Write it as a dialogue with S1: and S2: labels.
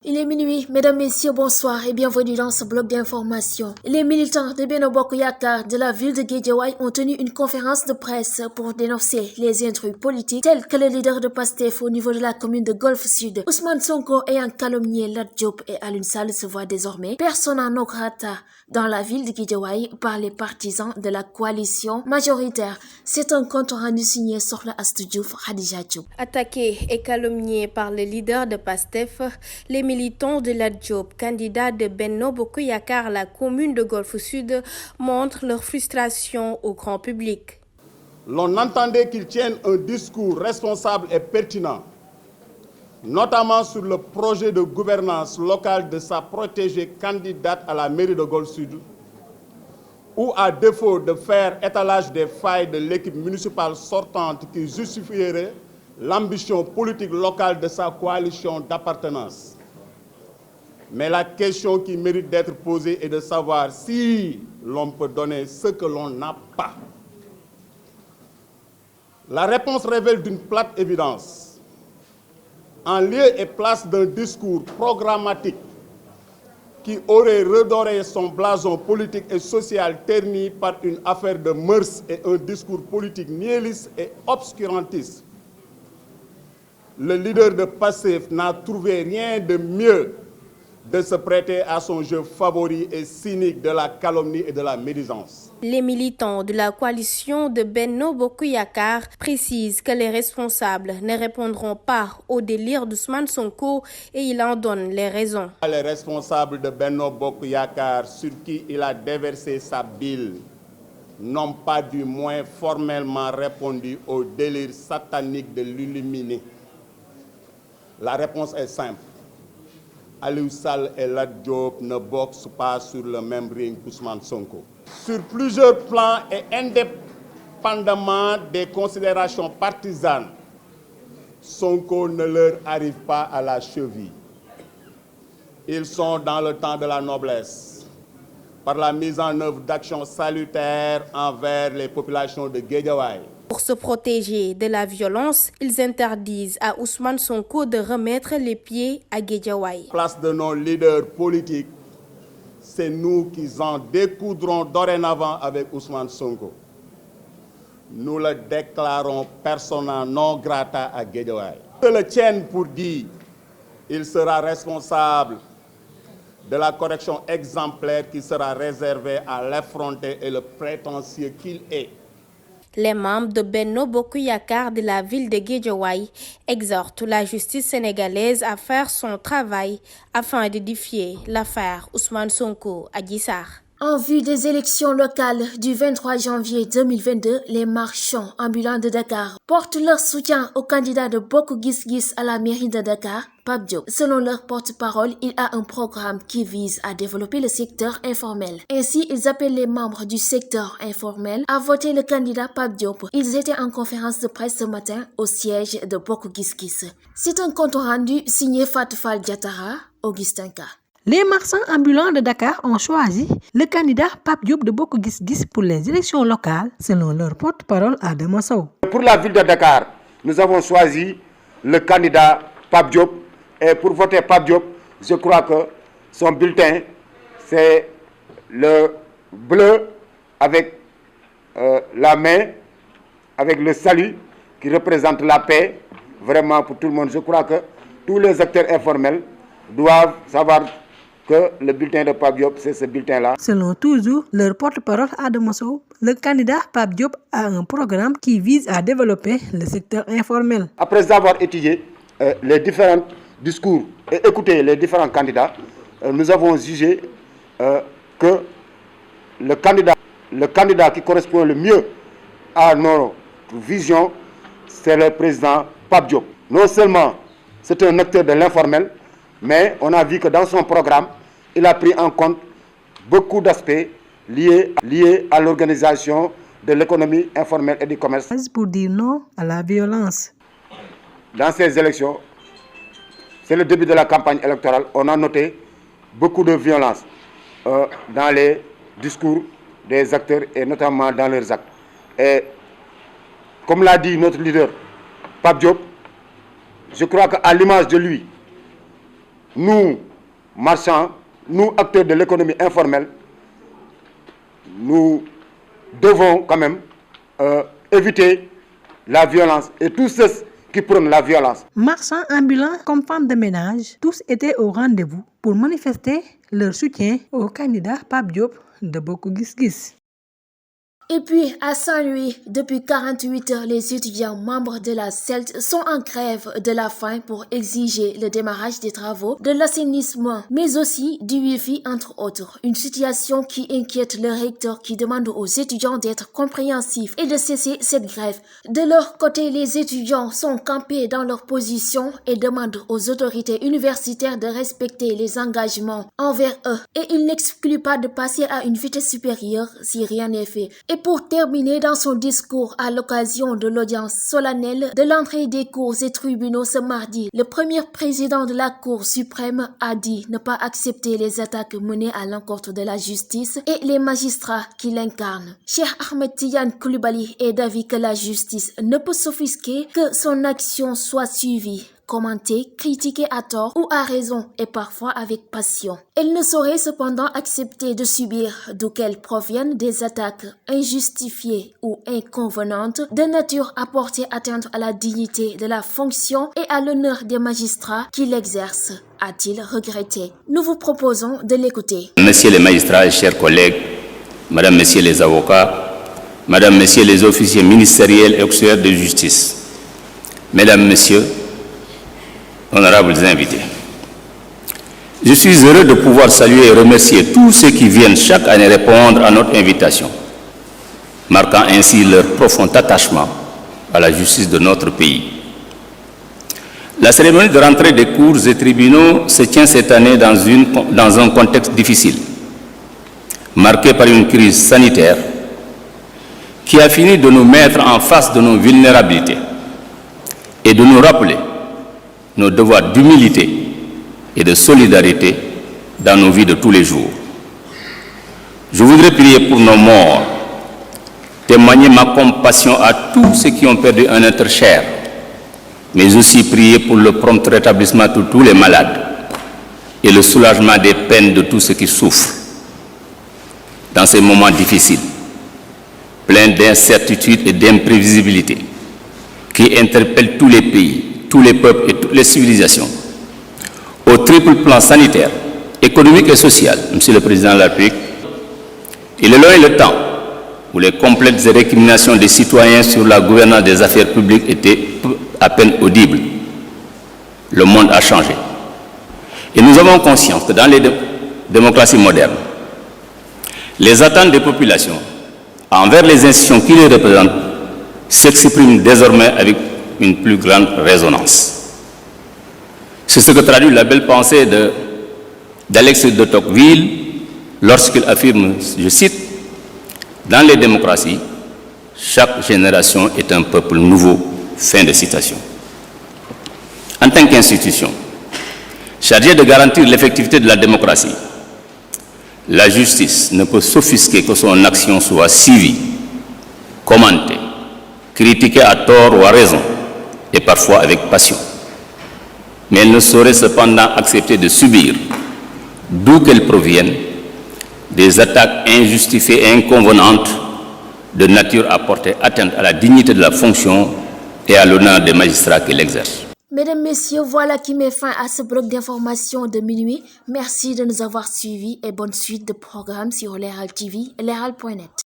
S1: Il est minuit, mesdames, messieurs, bonsoir et bienvenue dans ce bloc d'information. Les militants de Benno Bokk Yakaar de la ville de Guédiawaye ont tenu une conférence de presse pour dénoncer les intrus politiques tels que le leader de Pastef au niveau de la commune de Golf Sud. Ousmane Sonko ayant calomnié Lat Diop et Alioune Sall se voit désormais persona non grata dans la ville de Guédiawaye par les partisans de la coalition majoritaire. C'est un compte rendu signé Sokhna Astou Diouf, Khadija Diop.
S2: Attaqués et calomniés par le leader de Pastef, les militants de Lat Diop, candidat de Benno Bokk Yakaar à la commune de Golf Sud, montrent leur frustration au grand public.
S3: L'on entendait qu'ils tiennent un discours responsable et pertinent, notamment sur le projet de gouvernance locale de sa protégée candidate à la mairie de Golf Sud, ou à défaut de faire étalage des failles de l'équipe municipale sortante qui justifierait l'ambition politique locale de sa coalition d'appartenance. Mais la question qui mérite d'être posée est de savoir si l'on peut donner ce que l'on n'a pas. La réponse révèle d'une plate évidence. En lieu et place d'un discours programmatique qui aurait redoré son blason politique et social terni par une affaire de mœurs et un discours politique nihiliste et obscurantiste, le leader de Pastef n'a trouvé rien de mieux de se prêter à son jeu favori et cynique de la calomnie et de la médisance.
S2: Les militants de la coalition de Benno Bokk Yakaar précisent que les responsables ne répondront pas au délire d'Ousmane Sonko et il en donne les raisons.
S3: Les responsables de Benno Bokk Yakaar sur qui il a déversé sa bile n'ont pas du moins formellement répondu au délire satanique de l'illuminé. La réponse est simple. Alioune Sall et Lat Diop ne boxent pas sur le même ring qu'Ousmane Sonko. Sur plusieurs plans et indépendamment des considérations partisanes, Sonko ne leur arrive pas à la cheville. Ils sont dans le temps de la noblesse, par la mise en œuvre d'actions salutaires envers les populations de Guédiawaye.
S2: Pour se protéger de la violence, ils interdisent à Ousmane Sonko de remettre les pieds à Guédiawaye.
S3: Place de nos leaders politiques, c'est nous qui en découdrons dorénavant avec Ousmane Sonko. Nous le déclarons persona non grata à Guédiawaye. Que le tienne pour dire, il sera responsable de la correction exemplaire qui sera réservée à l'effronté et le prétentieux qu'il est.
S2: Les membres de Benno Bokk Yakaar de la ville de Guédiawaye exhortent la justice sénégalaise à faire son travail afin d'édifier l'affaire Ousmane Sonko Adji Sarr.
S1: En vue des élections locales du 23 janvier 2022, les marchands ambulants de Dakar portent leur soutien au candidat de Bokk Gis Gis à la mairie de Dakar, Pape Diop. Selon leur porte-parole, il a un programme qui vise à développer le secteur informel. Ainsi, ils appellent les membres du secteur informel à voter le candidat Pape Diop. Ils étaient en conférence de presse ce matin au siège de Bokk Gis Gis. C'est un compte rendu signé Fatou Fall Diatara, Augustin Ka.
S4: Les marchands ambulants de Dakar ont choisi le candidat Pape Diop de Bokk Gis Gis pour les élections locales, selon leur porte-parole Adama Sow.
S5: Pour la ville de Dakar, nous avons choisi le candidat Pape Diop. Et pour voter Pape Diop, je crois que son bulletin, c'est le bleu avec la main, avec le salut qui représente la paix, vraiment pour tout le monde. Je crois que tous les acteurs informels doivent savoir que le bulletin de Pape Diop, c'est ce bulletin-là.
S4: Selon toujours leur porte-parole Adama Sow, le candidat Pape Diop a un programme qui vise à développer le secteur informel. Après
S5: avoir étudié les différents discours et écouté les différents candidats, nous avons jugé que le candidat qui correspond le mieux à nos visions, c'est le président Pape Diop. Non seulement c'est un acteur de l'informel, mais on a vu que dans son programme, il a pris en compte beaucoup d'aspects liés à l'organisation de l'économie informelle et du commerce.
S4: Pour dire non à la violence.
S5: Dans ces élections, c'est le début de la campagne électorale, on a noté beaucoup de violence dans les discours des acteurs et notamment dans leurs actes. Et comme l'a dit notre leader, Pape Diop, je crois qu'à l'image de lui, nous, marchands, nous, acteurs de l'économie informelle, nous devons quand même éviter la violence et tous ceux qui prônent la violence.
S4: Marchands ambulants comme femmes de ménage, tous étaient au rendez-vous pour manifester leur soutien au candidat Pape Diop de Bokk Gis Gis.
S1: Et puis, à Saint-Louis, depuis 48 heures, les étudiants membres de la CELT sont en grève de la faim pour exiger le démarrage des travaux de l'assainissement, mais aussi du Wi-Fi, entre autres. Une situation qui inquiète le recteur qui demande aux étudiants d'être compréhensifs et de cesser cette grève. De leur côté, les étudiants sont campés dans leur position et demandent aux autorités universitaires de respecter les engagements envers eux. Et ils n'excluent pas de passer à une vitesse supérieure si rien n'est fait. Et pour terminer, dans son discours à l'occasion de l'audience solennelle de l'entrée des cours et tribunaux ce mardi, le premier président de la Cour suprême a dit ne pas accepter les attaques menées à l'encontre de la justice et les magistrats qui l'incarnent. Cheikh Ahmed Tidiane Coulibaly est d'avis que la justice ne peut s'offusquer que son action soit suivie, commentée, critiquée à tort ou à raison et parfois avec passion. Elle ne saurait cependant accepter de subir, d'où qu'elles proviennent, des attaques injustifiées ou inconvenantes de nature à porter atteinte à la dignité de la fonction et à l'honneur des magistrats qui l'exercent, a-t-il regretté. Nous vous proposons de l'écouter.
S6: Messieurs les magistrats et chers collègues, Madame, Messieurs les avocats, Madame, Messieurs les officiers ministériels et auxiliaires de justice, Mesdames, Messieurs, honorables invités. Je suis heureux de pouvoir saluer et remercier tous ceux qui viennent chaque année répondre à notre invitation, marquant ainsi leur profond attachement à la justice de notre pays. La cérémonie de rentrée des cours et tribunaux se tient cette année dans un contexte difficile, marqué par une crise sanitaire qui a fini de nous mettre en face de nos vulnérabilités et de nous rappeler nos devoirs d'humilité et de solidarité dans nos vies de tous les jours. Je voudrais prier pour nos morts, témoigner ma compassion à tous ceux qui ont perdu un être cher, mais aussi prier pour le prompt rétablissement de tous les malades et le soulagement des peines de tous ceux qui souffrent. Dans ces moments difficiles, pleins d'incertitudes et d'imprévisibilité, qui interpellent tous les pays, tous les peuples et toutes les civilisations, au triple plan sanitaire, économique et social, Monsieur le Président de la République, il est loin le temps où les complètes récriminations des citoyens sur la gouvernance des affaires publiques étaient à peine audibles. Le monde a changé. Et nous avons conscience que dans les démocraties modernes, les attentes des populations envers les institutions qui les représentent s'expriment désormais avec une plus grande résonance. C'est ce que traduit la belle pensée d'Alex de Tocqueville lorsqu'il affirme, je cite, « Dans les démocraties, chaque génération est un peuple nouveau ». Fin de citation. En tant qu'institution chargée de garantir l'effectivité de la démocratie, la justice ne peut s'offusquer que son action soit suivie, commentée, critiquée à tort ou à raison, et parfois avec passion. Mais elle ne saurait cependant accepter de subir, d'où qu'elles proviennent, des attaques injustifiées et inconvenantes de nature à porter atteinte à la dignité de la fonction et à l'honneur des magistrats qui l'exercent.
S1: Mesdames, Messieurs, voilà qui met fin à ce bloc d'informations de minuit. Merci de nous avoir suivis et bonne suite de programmes sur Leral TV et Leral.net.